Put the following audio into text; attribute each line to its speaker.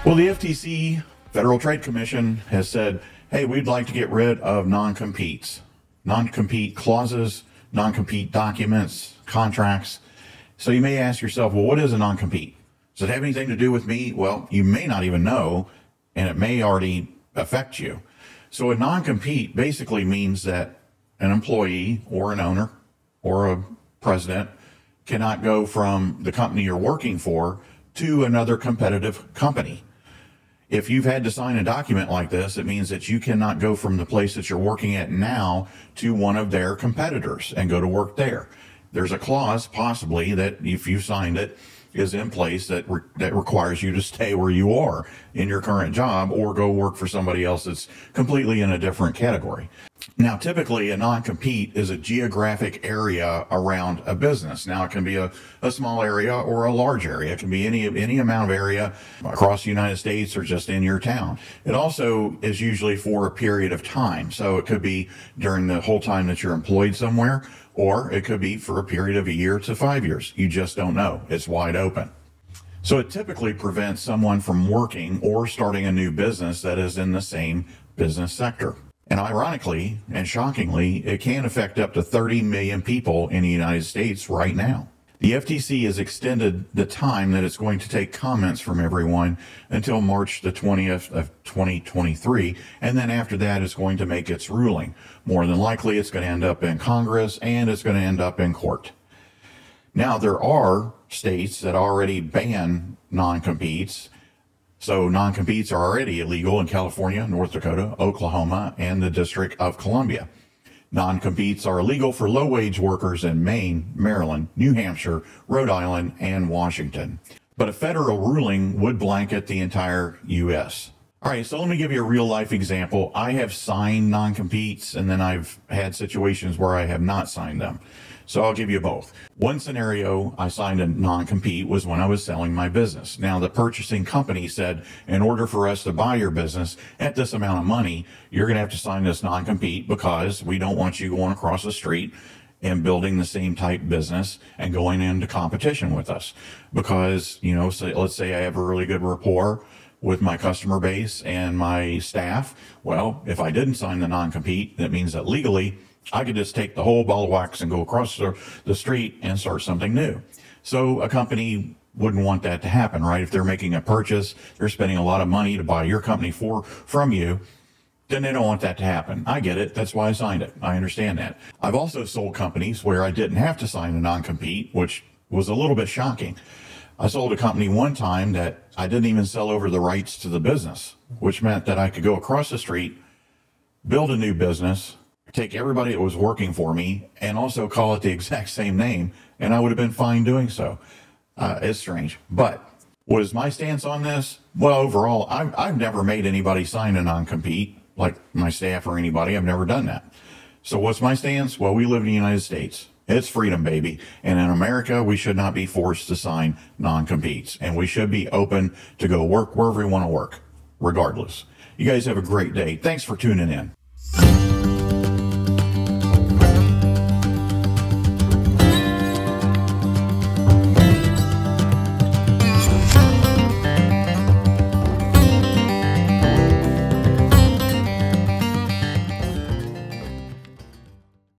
Speaker 1: Well, the FTC, Federal Trade Commission, has said, hey, we'd like to get rid of non-competes, non-compete clauses, non-compete documents, contracts. So you may ask yourself, well, what is a non-compete? Does it have anything to do with me? Well, you may not even know, and it may already affect you. So a non-compete basically means that an employee or an owner or a president cannot go from the company you're working for to another competitive company. If you've had to sign a document like this, it means that you cannot go from the place that you're working at now to one of their competitors and go to work there. There's a clause possibly that if you signed it is in place that requires you to stay where you are in your current job or go work for somebody else that's completely in a different category. Now, typically a non-compete is a geographic area around a business. Now, it can be a small area or a large area. It can be any amount of area across the United States or just in your town. It also is usually for a period of time. So it could be during the whole time that you're employed somewhere, or it could be for a period of a year to 5 years. You just don't know. It's wide open. So it typically prevents someone from working or starting a new business that is in the same business sector. And ironically and shockingly, it can affect up to 30 million people in the United States right now. The FTC has extended the time that it's going to take comments from everyone until March the 20th of 2023. And then after that, it's going to make its ruling. More than likely, it's going to end up in Congress and it's going to end up in court. Now, there are states that already ban non-competes. So non-competes are already illegal in California, North Dakota, Oklahoma, and the District of Columbia. Non-competes are illegal for low-wage workers in Maine, Maryland, New Hampshire, Rhode Island, and Washington. But a federal ruling would blanket the entire U.S. All right, so let me give you a real-life example. I have signed non-competes, and then I've had situations where I have not signed them. So I'll give you both. One scenario I signed a non-compete was when I was selling my business. Now, the purchasing company said, in order for us to buy your business at this amount of money, you're going to have to sign this non-compete because we don't want you going across the street and building the same type business and going into competition with us. Because, you know, let's say I have a really good rapport with my customer base and my staff. Well, if I didn't sign the non-compete, that means that legally I could just take the whole ball of wax and go across the street and start something new. So a company wouldn't want that to happen, right? If they're making a purchase, they're spending a lot of money to buy your company from you, then they don't want that to happen. I get it. That's why I signed it. I understand that. I've also sold companies where I didn't have to sign a non-compete, which was a little bit shocking. I sold a company one time that I didn't even sell over the rights to the business, which meant that I could go across the street, build a new business, take everybody that was working for me and also call it the exact same name, and I would have been fine doing so. It's strange. But what is my stance on this? Well, overall, I've never made anybody sign a non-compete, like my staff or anybody. I've never done that. So what's my stance? Well, we live in the United States. It's freedom, baby. And in America, we should not be forced to sign non-competes. And we should be open to go work wherever we want to work, regardless. You guys have a great day. Thanks for tuning in.